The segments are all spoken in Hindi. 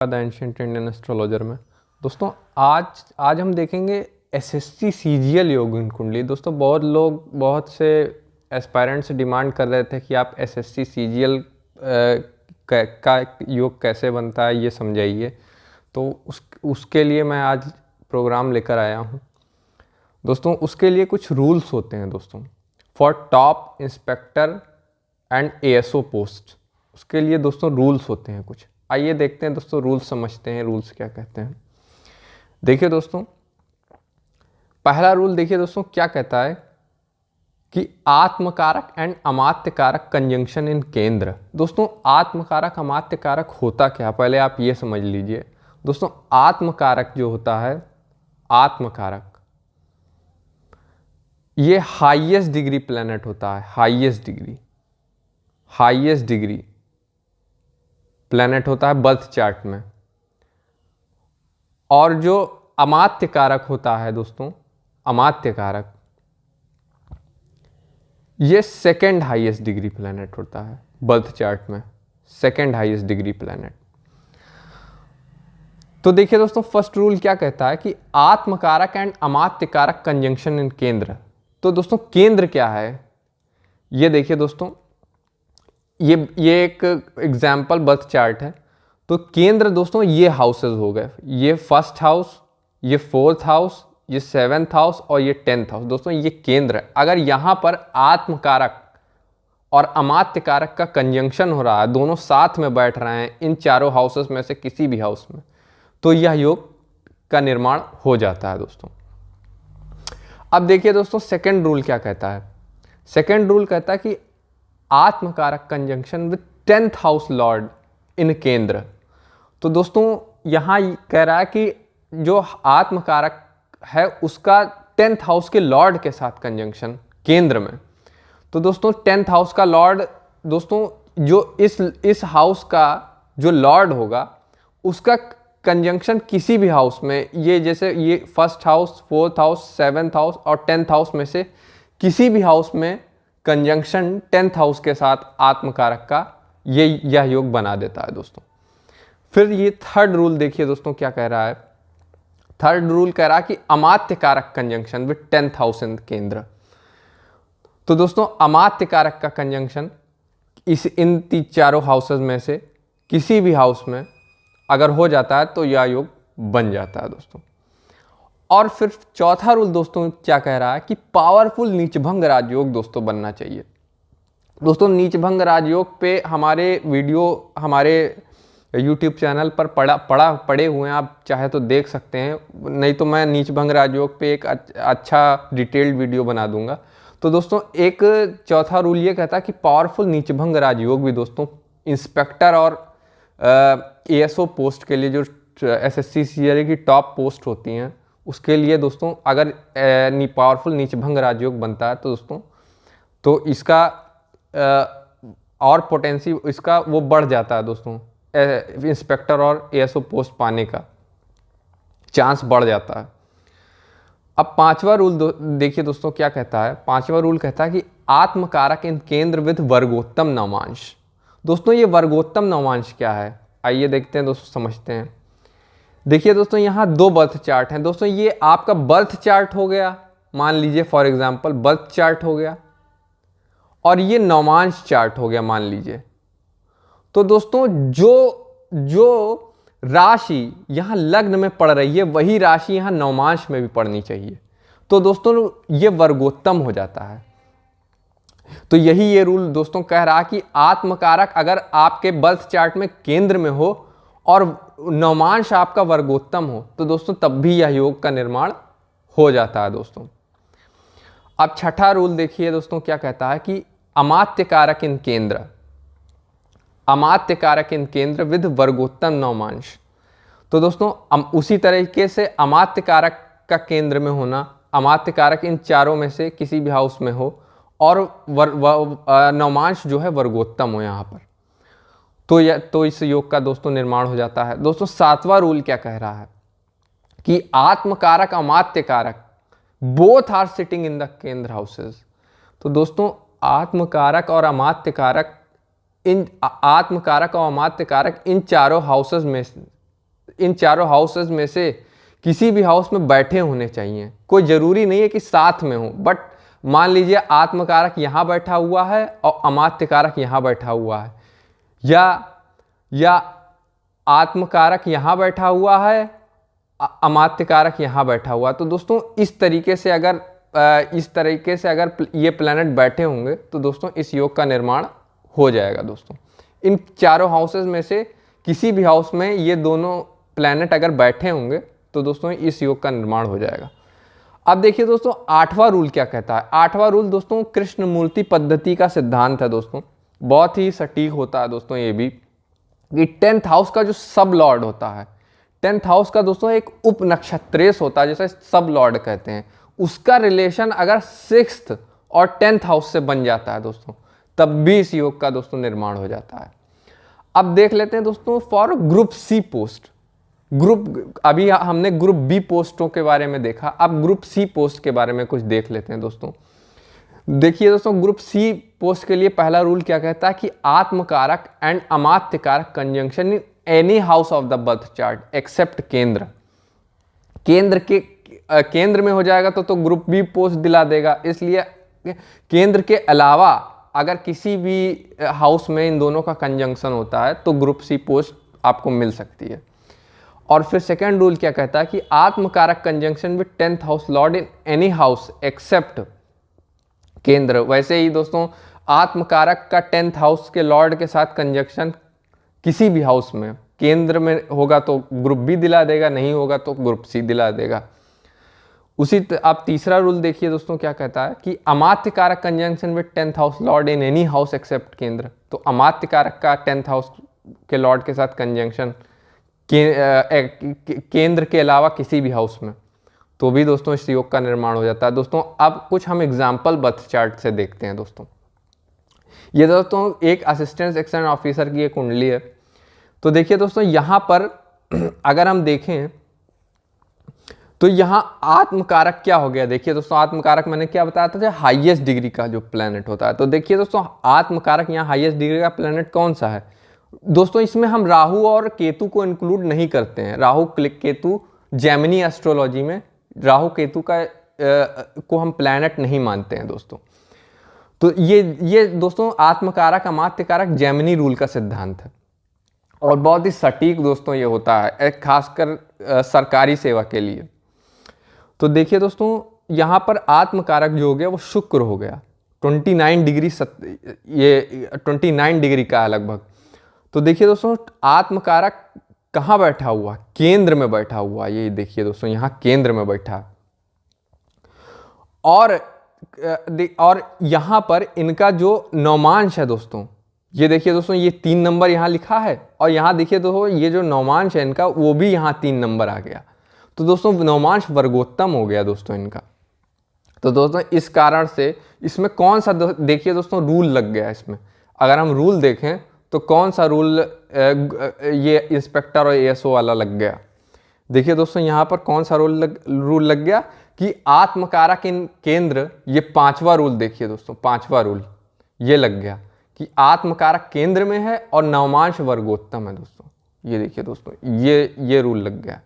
द एंशिएंट इंडियन एस्ट्रोलॉजर में। दोस्तों आज हम देखेंगे एसएससी सीजीएल योगिन कुंडली। दोस्तों बहुत से एस्पायरेंट्स डिमांड कर रहे थे कि आप एसएससी सीजीएल का योग कैसे बनता है ये समझाइए, तो उसके लिए मैं आज प्रोग्राम लेकर आया हूँ। दोस्तों उसके लिए कुछ रूल्स होते हैं दोस्तों, for top inspector and ASO post. उसके लिए दोस्तों रूल्स होते हैं कुछ। आइए देखते हैं दोस्तों, रूल्स समझते हैं, रूल्स क्या कहते हैं। देखिए दोस्तों, पहला रूल देखिए दोस्तों क्या कहता है कि आत्मकारक एंड अमात्य कारक कंजंक्शन इन केंद्र। दोस्तों आत्मकारक अमात्य कारक होता क्या, पहले आप ये समझ लीजिए। दोस्तों आत्मकारक जो होता है, आत्मकारक ये हाईएस्ट डिग्री प्लैनेट होता है। हाईएस्ट डिग्री प्लैनेट होता है बर्थ चार्ट में। और जो अमात्य कारक होता है दोस्तों, अमात्य कारक ये सेकेंड हाईएस्ट डिग्री प्लैनेट होता है बर्थ चार्ट में, सेकेंड हाईएस्ट डिग्री प्लैनेट। तो देखिए दोस्तों, फर्स्ट रूल क्या कहता है कि आत्मकारक एंड अमात्य कारक कंजंक्शन इन केंद्र। तो दोस्तों केंद्र क्या है, ये देखिए दोस्तों, ये एक एग्जाम्पल बर्थ चार्ट है। तो केंद्र दोस्तों ये हाउसेस हो गए, ये फर्स्ट हाउस, ये फोर्थ हाउस, ये सेवेंथ हाउस और ये 10th हाउस। दोस्तों ये केंद्र है। अगर यहाँ पर आत्मकारक और अमात्य कारक का कंजंक्शन हो रहा है, दोनों साथ में बैठ रहे हैं इन चारों हाउसेस में से किसी भी हाउस में, तो यह योग का निर्माण हो जाता है दोस्तों। अब देखिए दोस्तों सेकेंड रूल क्या कहता है। सेकेंड रूल कहता है कि आत्मकारक conjunction with 10th house lord in केंद्र। तो दोस्तों यहां कह रहा है कि जो आत्मकारक है उसका 10th हाउस के लॉर्ड के साथ कंजंक्शन केंद्र में। तो दोस्तों 10th हाउस का लॉर्ड, दोस्तों जो इस हाउस का जो लॉर्ड होगा उसका कंजंक्शन किसी भी हाउस में, ये जैसे ये first house, fourth house, seventh house और 10th हाउस में से किसी भी हाउस में कंजंक्शन 10th हाउस के साथ आत्मकारक का यह योग बना देता है दोस्तों। फिर ये थर्ड रूल देखिए दोस्तों क्या कह रहा है। थर्ड रूल कह रहा है कि अमात्य कारक conjunction with 10th house in केंद्र। तो दोस्तों अमात्य कारक का कंजंक्शन इन चारों हाउसेस में से किसी भी हाउस में अगर हो जाता है तो यह योग बन जाता है दोस्तों। और फिर चौथा रूल दोस्तों क्या कह रहा है कि पावरफुल नीचभंग राजयोग दोस्तों बनना चाहिए। दोस्तों नीचभंग राजयोग पे हमारे वीडियो हमारे YouTube चैनल पर पड़े हुए हैं, आप चाहे तो देख सकते हैं, नहीं तो मैं नीचभंग राजयोग पे एक अच्छा डिटेल्ड वीडियो बना दूंगा। तो दोस्तों एक चौथा रूल ये कहता है कि पावरफुल नीचभंग राजयोग भी दोस्तों इंस्पेक्टर और एएसओ पोस्ट के लिए, जो एसएससी सीजीएल की टॉप पोस्ट होती हैं उसके लिए दोस्तों अगर पावरफुल नीचभंग राजयोग बनता है तो दोस्तों तो इसका और पोटेंसी इसका वो बढ़ जाता है दोस्तों, इंस्पेक्टर और एएसओ पोस्ट पाने का चांस बढ़ जाता है। अब पांचवा रूल देखिए दोस्तों क्या कहता है। पांचवा रूल कहता है कि आत्मकारक इन केंद्र विद वर्गोत्तम नवांश। दोस्तों ये वर्गोत्तम नवांश क्या है, आइए देखते हैं दोस्तों, समझते हैं। देखिए दोस्तों यहाँ दो बर्थ चार्ट हैं दोस्तों। ये आपका बर्थ चार्ट हो गया, मान लीजिए फॉर एग्जांपल बर्थ चार्ट हो गया, और ये नवांश चार्ट हो गया मान लीजिए। तो दोस्तों जो राशि यहाँ लग्न में पड़ रही है वही राशि यहाँ नवमांश में भी पड़नी चाहिए, तो दोस्तों ये वर्गोत्तम हो जाता है। तो यही ये रूल दोस्तों कह रहा है कि आत्मकारक अगर आपके बर्थ चार्ट में केंद्र में हो और नवमांश आपका वर्गोत्तम हो तो दोस्तों तब भी यह योग का निर्माण हो जाता है दोस्तों। अब छठा रूल देखिए दोस्तों क्या कहता है कि अमात्य कारक इन केंद्र, अमात्य कारक इन केंद्र विद वर्गोत्तम नवमांश। तो दोस्तों उसी तरीके से अमात्य कारक का केंद्र में होना, अमात्य कारक इन चारों में से किसी भी हाउस में हो और नवमांश जो है वर्गोत्तम हो यहाँ पर, तो इस योग का दोस्तों निर्माण हो जाता है दोस्तों। सातवां रूल क्या कह रहा है कि आत्मकारक अमात्य कारक both are sitting in the केंद्र हाउसेस। तो दोस्तों आत्मकारक और अमात्य कारक इन चारों हाउसेस में इन चारों हाउसेस में से किसी भी हाउस में बैठे होने चाहिए। कोई ज़रूरी नहीं है कि साथ में हो, बट मान लीजिए आत्मकारक यहाँ बैठा हुआ है और अमात्य कारक यहाँ बैठा हुआ है, या आत्मकारक यहाँ बैठा हुआ है, अमात्य कारक यहाँ बैठा हुआ है। तो दोस्तों इस तरीके से अगर ये प्लैनेट बैठे होंगे तो दोस्तों इस योग का निर्माण हो जाएगा। दोस्तों इन चारों हाउसेस में से किसी भी हाउस में ये दोनों प्लैनेट अगर बैठे होंगे तो दोस्तों इस योग का निर्माण हो जाएगा। अब देखिए दोस्तों 8वां रूल क्या कहता है। 8वां रूल दोस्तों कृष्णमूर्ति पद्धति का सिद्धांत है। दोस्तों बहुत ही सटीक होता है दोस्तों ये भी, कि 10th हाउस का जो सब लॉर्ड होता है, 10th हाउस का दोस्तों एक उप नक्षत्रेश होता है जिसे सब लॉर्ड कहते हैं, उसका रिलेशन अगर 6th और 10th हाउस से बन जाता है दोस्तों, तब भी इस योग का दोस्तों निर्माण हो जाता है। अब देख लेते हैं दोस्तों फॉर ग्रुप सी पोस्ट। अभी हमने ग्रुप बी पोस्टों के बारे में देखा, अब ग्रुप सी पोस्ट के बारे में कुछ देख लेते हैं दोस्तों। देखिए दोस्तों ग्रुप सी पोस्ट के लिए पहला रूल क्या कहता है कि आत्मकारक एंड अमात्य कारक conjunction in any house of the birth chart except केंद्र। केंद्र में हो जाएगा तो ग्रुप बी पोस्ट दिला देगा, इसलिए केंद्र के अलावा अगर किसी भी हाउस में इन दोनों का कंजंक्शन होता है तो ग्रुप सी पोस्ट आपको मिल सकती है। और फिर सेकेंड रूल क्या कहता है कि आत्मकारक conjunction with 10th house lord in any house except केंद्र। वैसे ही दोस्तों आत्मकारक का 10th हाउस के लॉर्ड के साथ कंजंक्शन किसी भी हाउस में केंद्र में होगा तो ग्रुप बी दिला देगा, नहीं होगा तो ग्रुप सी दिला देगा। आप तीसरा रूल देखिए दोस्तों क्या कहता है कि अमात्य कारक conjunction with 10th house lord in any house except केंद्र। तो अमात्य कारक का 10th हाउस के लॉर्ड के साथ कंजंक्शन केंद्र के अलावा किसी भी हाउस में, तो भी दोस्तों इस योग का निर्माण हो जाता है। दोस्तों अब कुछ हम एग्जाम्पल बर्थ चार्ट से देखते हैं। दोस्तों ये दोस्तों एक असिस्टेंट सेक्शन ऑफिसर की एक कुंडली है। तो देखिए दोस्तों यहाँ पर अगर हम देखें तो यहाँ आत्मकारक क्या हो गया। देखिए दोस्तों आत्मकारक मैंने क्या बताया था, हाईएस्ट डिग्री का जो प्लैनेट होता है। तो देखिए दोस्तों आत्मकारक यहाँ हाईएस्ट डिग्री का प्लैनेट कौन सा है दोस्तों, इसमें हम राहु और केतु को इंक्लूड नहीं करते हैं। राहु केतु जेमिनी एस्ट्रोलॉजी में राहु केतु को हम प्लैनेट नहीं मानते हैं दोस्तों। तो ये दोस्तों आत्मकारक अमात्य कारक जेमिनी रूल का सिद्धांत है और बहुत ही सटीक दोस्तों ये होता है, खासकर सरकारी सेवा के लिए। तो देखिए दोस्तों यहाँ पर आत्मकारक जो हो गया वो शुक्र हो गया, 29 डिग्री का है लगभग। तो देखिए दोस्तों आत्मकारक कहाँ बैठा हुआ, केंद्र में बैठा हुआ। ये देखिए दोस्तों यहाँ केंद्र में बैठा, और यहाँ पर इनका जो नौमांश है दोस्तों, ये देखिए दोस्तों ये 3 नंबर यहाँ लिखा है, और यहाँ देखिए दोस्तों ये जो नौमांश है इनका वो भी यहाँ 3 नंबर आ गया। तो दोस्तों नौमांश वर्गोत्तम हो गया दोस्तों इनका। तो दोस्तों इस कारण से इसमें कौन सा देखिए दोस्तों रूल लग गया इसमें। अगर हम रूल देखें तो कौन सा रूल ये इंस्पेक्टर और एएसओ वाला लग गया। देखिए दोस्तों यहाँ पर कौन सा रूल लग गया कि आत्मकारक इन केंद्र, ये 5वां रूल देखिए दोस्तों, 5वां रूल ये लग गया कि आत्मकारक केंद्र में है और नवमांश वर्गोत्तम है दोस्तों। ये देखिए दोस्तों ये रूल लग गया।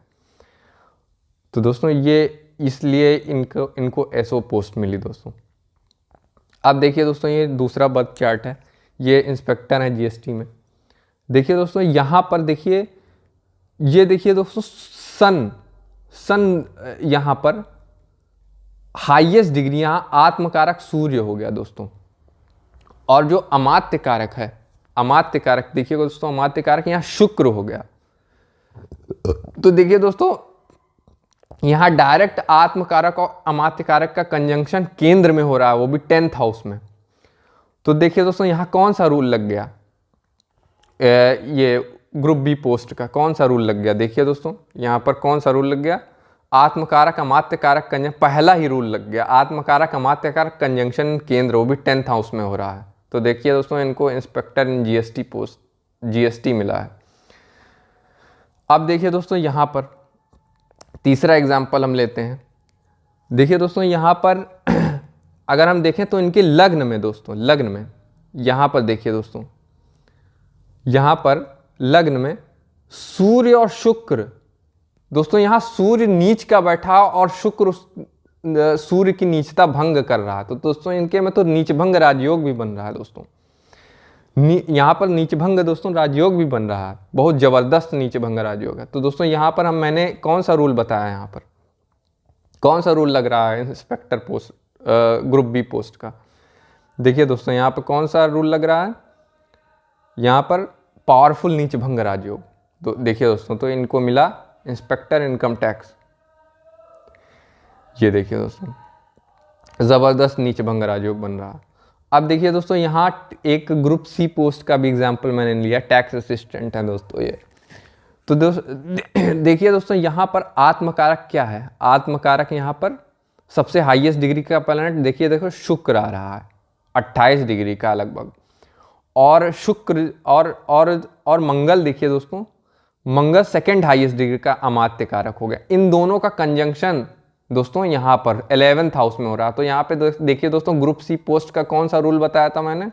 तो दोस्तों ये इसलिए इनको एसओ पोस्ट मिली दोस्तों। अब देखिए दोस्तों ये दूसरा बर्थ चार्ट है, ये इंस्पेक्टर है जीएसटी में। देखिए दोस्तों यहाँ पर देखिए, ये देखिए दोस्तों सन यहाँ पर हाईएस्ट डिग्री यहाँ आत्मकारक सूर्य हो गया दोस्तों। और जो अमात्य कारक है, अमात्य कारक देखिए दोस्तों, अमात्य कारक यहाँ शुक्र हो गया। तो देखिए दोस्तों यहाँ डायरेक्ट आत्मकारक और अमात्य कारक का कंजंक्शन केंद्र में हो रहा है, वो भी 10th हाउस में। तो देखिए दोस्तों यहाँ कौन सा रूल लग गया, ये ग्रुप बी पोस्ट का कौन सा रूल लग गया। देखिए दोस्तों यहाँ पर कौन सा रूल लग गया, आत्मकारक अमात्य कारक कंजंक्शन, पहला ही रूल लग गया, आत्मकारक अमात्य कारक कंजंक्शन केंद्र, वो भी 10th हाउस में हो रहा है। तो देखिए दोस्तों इनको inspector in GST post GST मिला है। अब देखिए दोस्तों यहाँ पर तीसरा एग्जाम्पल हम लेते हैं। देखिए दोस्तों यहाँ पर अगर हम देखें तो इनके लग्न में दोस्तों, लग्न में यहाँ पर देखिए दोस्तों, यहाँ पर लग्न में सूर्य और शुक्र दोस्तों यहाँ सूर्य नीच का बैठा और शुक्र सूर्य की नीचता भंग कर रहा है। तो दोस्तों इनके में तो नीचभंग राजयोग भी बन रहा है दोस्तों। यहाँ पर नीचभंग दोस्तों राजयोग भी बन रहा है, बहुत जबरदस्त नीचभंग राजयोग है। तो दोस्तों यहाँ पर मैंने कौन सा रूल बताया, यहाँ पर कौन सा रूल लग रहा है inspector post group B post का। देखिए दोस्तों यहाँ पर कौन सा रूल लग रहा है, यहाँ पर पावरफुल नीचभंग राजयोग। तो देखिए दोस्तों, तो इनको मिला इंस्पेक्टर इनकम टैक्स। ये देखिए दोस्तों ज़बरदस्त नीचभंग राजयोग बन रहा है। अब देखिए दोस्तों यहाँ एक ग्रुप सी पोस्ट का भी एग्जाम्पल मैंने लिया, टैक्स असिस्टेंट है दोस्तों ये। तो देखिए दोस्तों यहाँ पर आत्मकारक क्या है, आत्मकारक यहाँ पर सबसे हाईएस्ट डिग्री का प्लैनेट देखो शुक्र आ रहा है 28 डिग्री का लगभग, और शुक्र और मंगल देखिए दोस्तों, मंगल सेकेंड हाईएस्ट डिग्री का अमात्य कारक हो गया। इन दोनों का कंजंक्शन दोस्तों यहाँ पर 11th हाउस में हो रहा है। तो यहाँ पे देखिए दोस्तों ग्रुप सी पोस्ट का कौन सा रूल बताया था मैंने,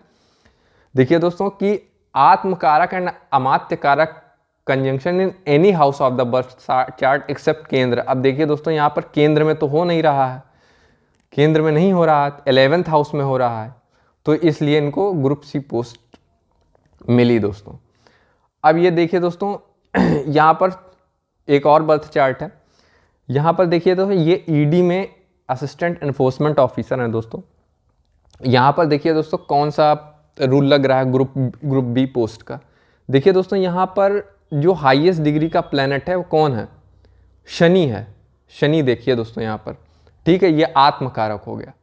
देखिए दोस्तों कि आत्मकारक एंड अमात्य कारक conjunction in any house of the birth chart except केंद्र। अब देखिए दोस्तों यहाँ पर केंद्र में तो हो नहीं रहा है, केंद्र में नहीं हो रहा है, 11th हाउस में हो रहा है, तो इसलिए इनको ग्रुप सी पोस्ट मिली दोस्तों। अब ये देखिए दोस्तों यहाँ पर एक और बर्थ चार्ट है, यहाँ पर देखिए दोस्तों ये ईडी में असिस्टेंट एनफोर्समेंट ऑफिसर है दोस्तों। यहाँ पर देखिए दोस्तों कौन सा रूल लग रहा है ग्रुप बी पोस्ट का। देखिए दोस्तों यहाँ पर जो हाईएस्ट डिग्री का प्लैनेट है वो कौन है, शनि है। शनि देखिए दोस्तों यहाँ पर, ठीक है, ये आत्मकारक हो गया।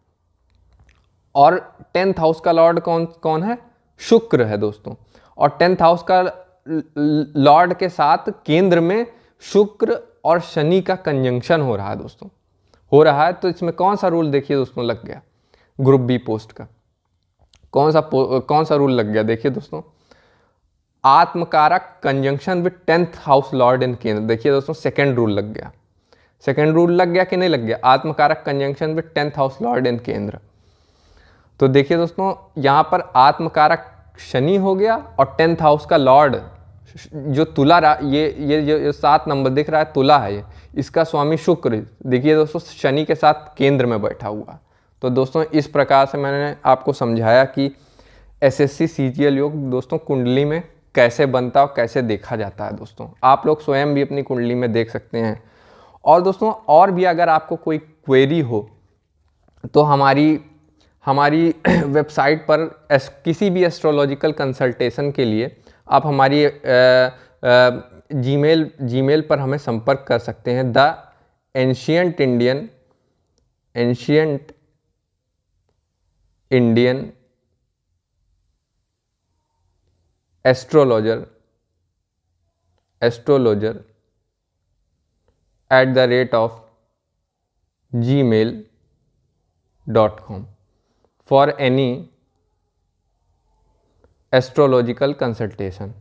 और 10th हाउस का लॉर्ड कौन है, शुक्र है दोस्तों। और 10th हाउस का लॉर्ड के साथ केंद्र में शुक्र और शनि का कंजंक्शन हो रहा है दोस्तों, हो रहा है। तो इसमें कौन सा रूल देखिए दोस्तों लग गया ग्रुप बी पोस्ट का, कौन सा रूल लग गया, देखिए दोस्तों आत्मकारक conjunction with 10th house lord in केंद्र। देखिए दोस्तों सेकंड रूल लग गया, सेकंड रूल लग गया कि नहीं लग गया, आत्मकारक conjunction with 10th house lord in केंद्र। तो देखिए दोस्तों यहाँ पर आत्मकारक शनि हो गया और 10th हाउस का लॉर्ड जो तुला ये जो 7 नंबर दिख रहा है तुला है, ये इसका स्वामी शुक्र देखिए दोस्तों शनि के साथ केंद्र में बैठा हुआ। तो दोस्तों इस प्रकार से मैंने आपको समझाया कि एसएससी सीजीएल योग दोस्तों कुंडली में कैसे बनता है और कैसे देखा जाता है। दोस्तों आप लोग स्वयं भी अपनी कुंडली में देख सकते हैं। और दोस्तों और भी अगर आपको कोई क्वेरी हो तो हमारी वेबसाइट पर किसी भी एस्ट्रोलॉजिकल कंसल्टेशन के लिए आप हमारी जीमेल पर हमें संपर्क कर सकते हैं, the ancient Indian astrologer @gmail.com for any astrological consultation,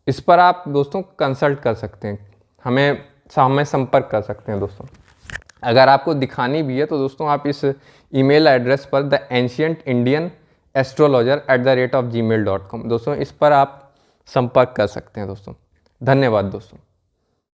इस पर आप दोस्तों कंसल्ट कर सकते हैं, हमें संपर्क कर सकते हैं दोस्तों। अगर आपको दिखानी भी है तो दोस्तों आप इस ईमेल एड्रेस पर the ancient Indian astrologer @gmail.com दोस्तों इस पर आप संपर्क कर सकते हैं दोस्तों। धन्यवाद दोस्तों।